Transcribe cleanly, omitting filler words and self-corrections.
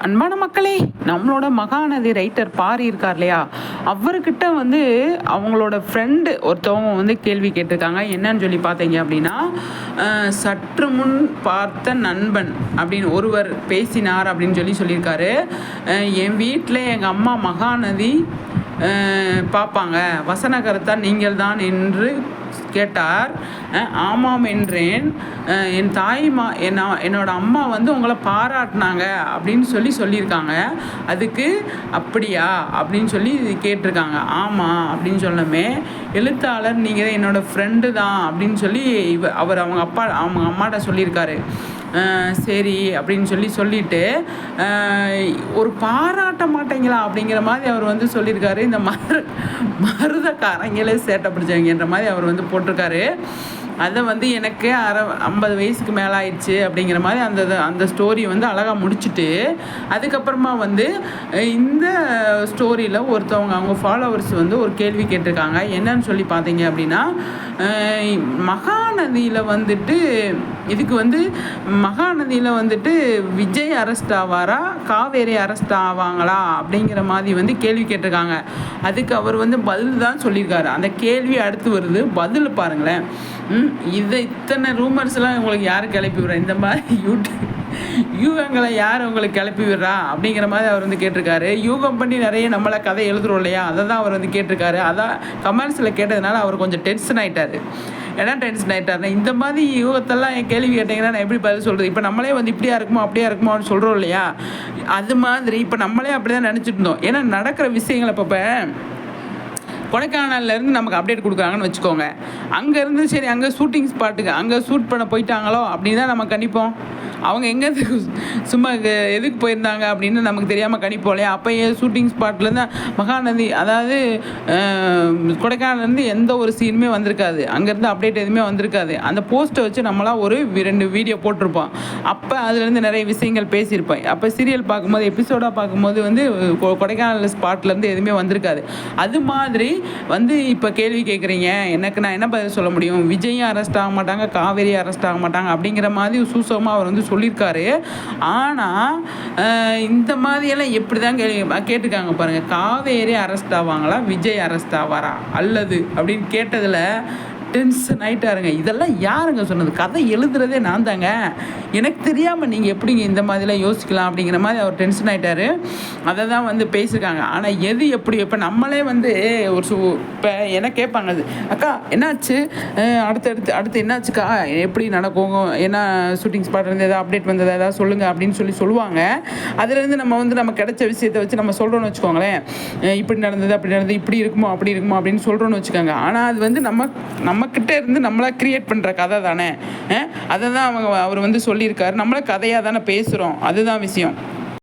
அன்பான மக்களே, நம்மளோட மகாநதி ரைட்டர் பாரி இருக்கார் இல்லையா, அவர்கிட்ட வந்து அவங்களோட ஃப்ரெண்டு ஒருத்தவங்க வந்து கேள்வி கேட்டிருக்காங்க. என்னன்னு சொல்லி பார்த்தீங்க அப்படின்னா, சற்று முன் பார்த்த நண்பன் அப்படின்னு ஒருவர் பேசினார் அப்படின்னு சொல்லியிருக்காரு. என் வீட்டில் எங்கள் அம்மா மகாநதி பார்ப்பாங்க, வசனகர்த்தா நீங்கள் தான் என்று கேட்டார். ஆமாம் என்றேன். என் என்னோட அம்மா வந்து உங்களை பாராட்டினாங்க அப்படின்னு சொல்லியிருக்காங்க. அதுக்கு அப்படியா அப்படின்னு சொல்லி கேட்டிருக்காங்க. ஆமாம் அப்படின்னு சொன்னமே, எழுத்தாளர் நீங்கள் என்னோட ஃப்ரெண்டு தான் அப்படின்னு சொல்லி அவர் அவங்க அம்மாட்ட சொல்லியிருக்காரு. சரி அப்படின்னு சொல்லிட்டு ஒரு பாராட்ட மாட்டேங்களா அப்படிங்கிற மாதிரி அவர் வந்து சொல்லியிருக்காரு. இந்த மருதக்காரங்களே சேட்டை பிடிச்சவங்கன்ற மாதிரி அவர் வந்து போட்டிருக்காரு. அதை வந்து எனக்கு 50 வயசுக்கு மேலே ஆயிடுச்சு அப்படிங்கிற மாதிரி அந்த ஸ்டோரி வந்து அழகாக முடிச்சுட்டு, அதுக்கப்புறமா வந்து இந்த ஸ்டோரியில் ஒருத்தவங்க அவங்க ஃபாலோவர்ஸ் வந்து ஒரு கேள்வி கேட்டிருக்காங்க. என்னன்னு சொல்லி பார்த்தீங்க அப்படின்னா, மகாநதியில் வந்துட்டு இதுக்கு வந்து மகாநதியில் வந்துட்டு விஜய் அரெஸ்ட் ஆவாரா, காவேரி அரெஸ்ட் ஆவாங்களா அப்படிங்கிற மாதிரி வந்து கேள்வி கேட்டிருக்காங்க. அதுக்கு அவர் வந்து பதில் தான் சொல்லியிருக்காரு. அந்த கேள்வி அடுத்து வருது, பதில் பாருங்களேன். இத்தனை ரூமர்ஸ்லாம் உங்களுக்கு யார் கிளப்பி விடுறா, இந்த மாதிரி யூகங்களை யார் உங்களுக்கு கிளப்பி விடுறா அப்படிங்கிற மாதிரி அவர் வந்து கேட்டிருக்காரு. யூகம் பண்ணி நிறைய நம்மளை கதை எழுதுறோம் இல்லையா, அதை தான் அவர் வந்து கேட்டிருக்காரு. அதான் கமெண்ட்ஸில் கேட்டதுனால அவர் கொஞ்சம் டென்ஷன் ஆகிட்டார். ஏன்னா டென்ஷன் ஆகிட்டாருன்னா, இந்த மாதிரி யூகத்தெல்லாம் என் கேள்வி கேட்டிங்கன்னா நான் எப்படி பதில் சொல்கிறது? இப்போ நம்மளே வந்து இப்படியா இருக்குமோ அப்படியா இருக்குமோன்னு சொல்கிறோம் இல்லையா, அது மாதிரி இப்போ நம்மளே அப்படி தான் நினச்சிட்டு இருந்தோம். ஏன்னா நடக்கிற விஷயங்களை இப்போ கொடைக்கானல்லேருந்து நமக்கு அப்டேட் கொடுக்குறாங்கன்னு வச்சுக்கோங்க. அங்கேருந்து சரி அங்கே ஷூட்டிங் ஸ்பாட்டுக்கு அங்கே ஷூட் பண்ண போயிட்டாங்களோ அப்படின்னு தான் நம்ம கணிப்போம். அவங்க எங்கே சும்மா எதுக்கு போயிருந்தாங்க அப்படின்னு நமக்கு தெரியாமல் கணிப்போம் இல்லையா. அப்போ ஷூட்டிங் ஸ்பாட்லேருந்து மகாநதி, அதாவது கொடைக்கானல்லேருந்து எந்த ஒரு சீனுமே வந்திருக்காது, அங்கேருந்து அப்டேட் எதுவுமே வந்திருக்காது. அந்த போஸ்ட்டை வச்சு நம்மளாம் ஒரு 2 வீடியோ போட்டிருப்போம். அப்போ அதுலேருந்து நிறைய விஷயங்கள் பேசியிருப்போம். அப்போ சீரியல் பார்க்கும்போது எபிசோடாக பார்க்கும்போது வந்து கொடைக்கானல் ஸ்பாட்லேருந்து எதுவுமே வந்திருக்காது. அது மாதிரி வந்து இப்போ கேள்வி கேட்குறீங்க, எனக்கு நான் என்ன பதில் சொல்ல முடியும்? விஜயும் அரெஸ்ட் ஆக மாட்டாங்க, காவேரி அரெஸ்ட் ஆக மாட்டாங்க அப்படிங்கிற மாதிரி சூசகமாக அவர் வந்து சொல்லியிருக்காரு. ஆனால் இந்த மாதிரியெல்லாம் எப்படி தான் கேட்டிருக்காங்க பாருங்கள். காவேரி அரெஸ்ட் ஆவாங்களா, விஜய் அரெஸ்ட் ஆவாரா அல்லது அப்படின்னு கேட்டதில் டென்ஷன் ஆகிட்டாருங்க. இதெல்லாம் யாருங்க சொன்னது? கதை எழுதுறதே நான் தாங்க, எனக்கு தெரியாமல் நீங்கள் எப்படிங்க இந்த மாதிரிலாம் யோசிக்கலாம் அப்படிங்கிற மாதிரி அவர் டென்ஷன் ஆகிட்டாரு. அதை தான் வந்து பேசியிருக்காங்க. ஆனால் எது எப்படி இப்போ நம்மளே வந்து ஒரு இப்போ என்ன கேட்பாங்க, அது அக்கா என்னாச்சு, அடுத்து என்னாச்சுக்கா, எப்படி நடக்கும், என்ன ஷூட்டிங் ஸ்பாட்லேருந்து எதாவது அப்டேட் வந்தது ஏதாவது சொல்லுங்கள் அப்படின்னு சொல்லுவாங்க. அதுலேருந்து நம்ம கிடைச்ச விஷயத்தை வச்சு நம்ம சொல்கிறோன்னு வச்சுக்கோங்களேன். இப்படி நடந்தது அப்படி நடந்தது, இப்படி இருக்குமோ அப்படி இருக்குமோ அப்படின்னு சொல்கிறோன்னு வச்சுக்கோங்க. ஆனால் அது வந்து நம்மக்கிட்ட இருந்து நம்மளா கிரியேட் பண்ணுற கதை தானே. அதை தான் அவர் வந்து சொல்லியிருக்காரு. நம்மளே கதையாக தானே பேசுகிறோம், அதுதான் விஷயம்.